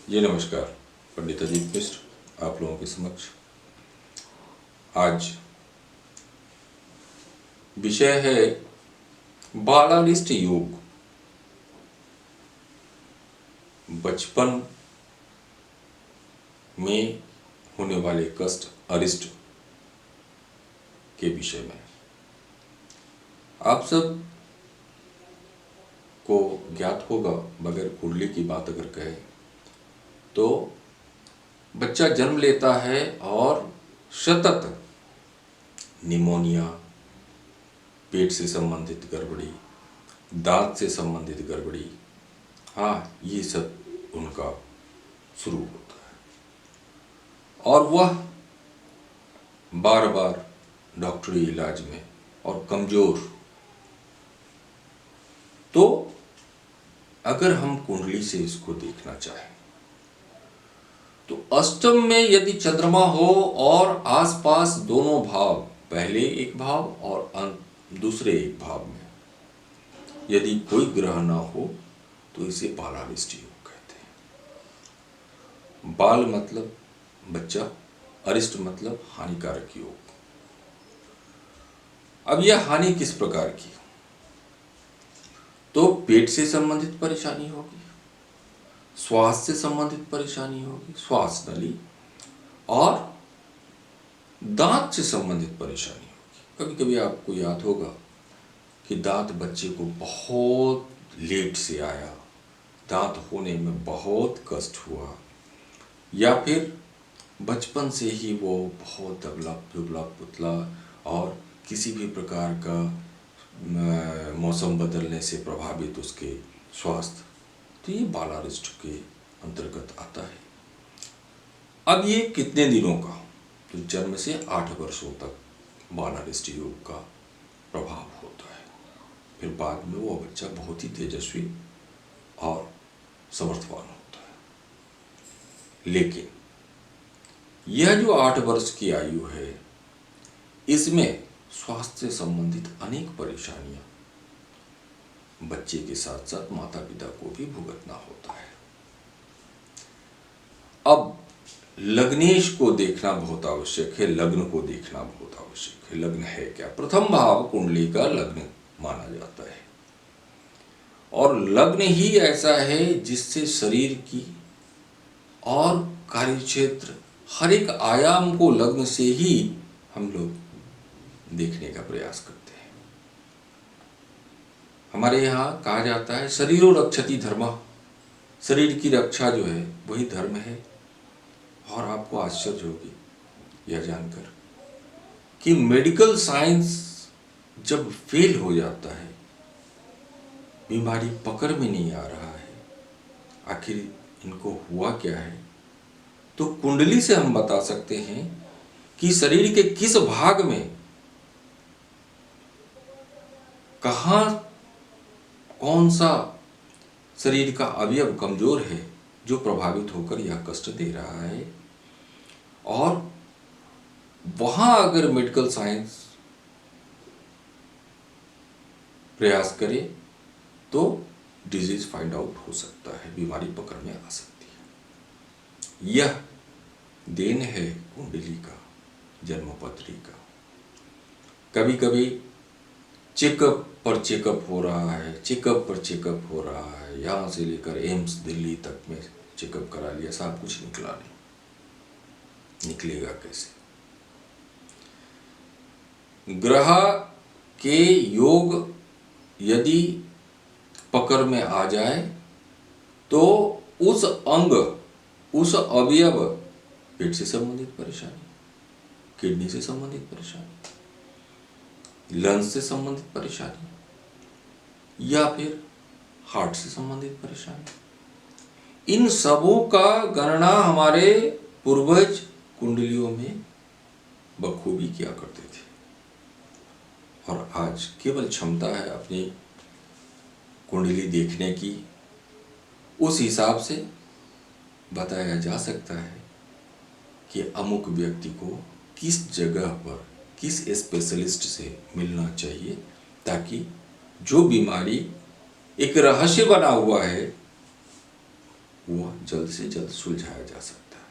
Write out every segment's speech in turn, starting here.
जी नमस्कार। पंडित अजीत मिश्र आप लोगों के समक्ष आज विषय है बालारिष्ट योग। बचपन में होने वाले कष्ट अरिष्ट के विषय में आप सब को ज्ञात होगा। बगैर कुंडली की बात अगर कहें तो बच्चा जन्म लेता है और सतत निमोनिया, पेट से संबंधित गड़बड़ी, दांत से संबंधित गड़बड़ी, ये सब उनका शुरू होता है और वह बार बार डॉक्टरी इलाज में और कमजोर। तो अगर हम कुंडली से इसको देखना चाहें तो अष्टम में यदि चंद्रमा हो और आसपास दोनों भाव, पहले एक भाव और दूसरे एक भाव में यदि कोई ग्रह ना हो तो इसे बालारिष्ट योग कहते हैं। बाल मतलब बच्चा, अरिष्ट मतलब हानिकारक योग। अब यह हानि किस प्रकार की? तो पेट से संबंधित परेशानी होगी, स्वास्थ्य से संबंधित परेशानी होगी, श्वास नली, और दांत से संबंधित परेशानी होगी। कभी कभी आपको याद होगा कि दांत बच्चे को बहुत लेट से आया, दांत होने में बहुत कष्ट हुआ, या फिर बचपन से ही वो बहुत दुबला पुतला और किसी भी प्रकार का मौसम बदलने से प्रभावित उसके स्वास्थ्य, तो ये बालारिष्ट के अंतर्गत आता है। अब ये कितने दिनों का? तो जन्म से 8 वर्षों तक बालारिष्ट योग का प्रभाव होता है। फिर बाद में वो बच्चा बहुत ही तेजस्वी और समर्थवान होता है। लेकिन यह जो 8 वर्ष की आयु है, इसमें स्वास्थ्य से संबंधित अनेक परेशानियां बच्चे के साथ साथ माता पिता को भी भुगतना होता है। अब लग्नेश को देखना बहुत आवश्यक है, लग्न को देखना बहुत आवश्यक है। लग्न है क्या? प्रथम भाव कुंडली का लग्न माना जाता है और लग्न ही ऐसा है जिससे शरीर की और कार्यक्षेत्र हर एक आयाम को लग्न से ही हम लोग देखने का प्रयास करते हैं। हमारे यहाँ कहा जाता है शरीरो रक्षति धर्म, शरीर की रक्षा जो है वही धर्म है। और आपको आश्चर्य होगी यह जानकर कि मेडिकल साइंस जब फेल हो जाता है, बीमारी पकड़ में नहीं आ रहा है, आखिर इनको हुआ क्या है, तो कुंडली से हम बता सकते हैं कि शरीर के किस भाग में कहां कौन सा शरीर का अवयव कमजोर है जो प्रभावित होकर यह कष्ट दे रहा है। और वहां अगर मेडिकल साइंस प्रयास करे तो डिजीज फाइंड आउट हो सकता है, बीमारी पकड़ में आ सकती है। यह देन है कुंडली का, जन्मपत्री का। कभी कभी चेकअप पर चेकअप हो रहा है, चेकअप पर चेकअप हो रहा है, यहाँ से लेकर एम्स दिल्ली तक में चेकअप करा लिया, सब कुछ निकला नहीं। निकलेगा कैसे? ग्रह के योग यदि पकड़ में आ जाए तो उस अंग, उस अवयव, पेट से संबंधित परेशानी, किडनी से संबंधित परेशानी, लंग्स से संबंधित परेशानी, या फिर हार्ट से संबंधित परेशानी, इन सबों का गणना हमारे पूर्वज कुंडलियों में बखूबी किया करते थे। और आज केवल क्षमता है अपनी कुंडली देखने की, उस हिसाब से बताया जा सकता है कि अमुक व्यक्ति को किस जगह पर किस स्पेशलिस्ट से मिलना चाहिए, ताकि जो बीमारी एक रहस्य बना हुआ है वह जल्द से जल्द सुलझाया जा सकता है।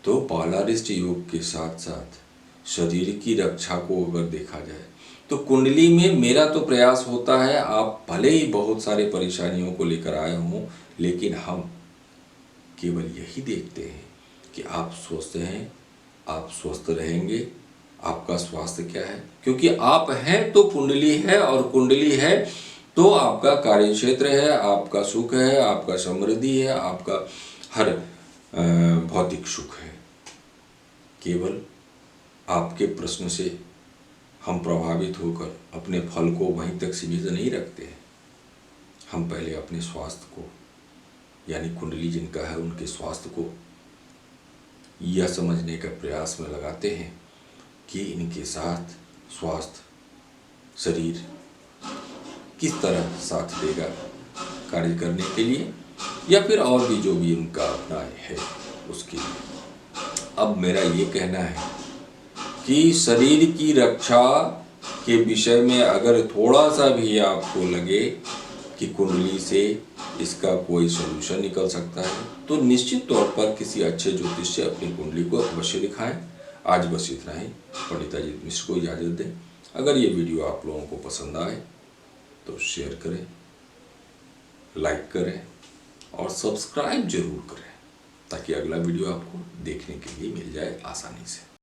तो पोलरिस्ट योग के साथ साथ शरीर की रक्षा को अगर देखा जाए तो कुंडली में मेरा तो प्रयास होता है, आप भले ही बहुत सारे परेशानियों को लेकर आए हों, लेकिन हम केवल यही देखते हैं कि आप स्वस्थ हैं, आप स्वस्थ रहेंगे, आपका स्वास्थ्य क्या है, क्योंकि आप हैं तो कुंडली है, और कुंडली है तो आपका कार्यक्षेत्र है, आपका सुख है, आपका समृद्धि है, आपका हर भौतिक सुख है। केवल आपके प्रश्न से हम प्रभावित होकर अपने फल को वहीं तक सीमित नहीं रखते हैं। हम पहले अपने स्वास्थ्य को, यानी कुंडली जिनका है उनके स्वास्थ्य को यह समझने का प्रयास में लगाते हैं कि इनके साथ स्वास्थ्य शरीर किस तरह साथ देगा कार्य करने के लिए, या फिर और भी जो भी उनका अपना है उसके लिए। अब मेरा ये कहना है कि शरीर की रक्षा के विषय में अगर थोड़ा सा भी आपको लगे कि कुंडली से इसका कोई सलूशन निकल सकता है, तो निश्चित तौर पर किसी अच्छे ज्योतिष से अपनी कुंडली को अवश्य दिखाएं। आज बस इतना ही। पंडित अजीत मिश्र को इजाज़त दें। अगर ये वीडियो आप लोगों को पसंद आए तो शेयर करें, लाइक करें और सब्सक्राइब जरूर करें, ताकि अगला वीडियो आपको देखने के लिए मिल जाए आसानी से।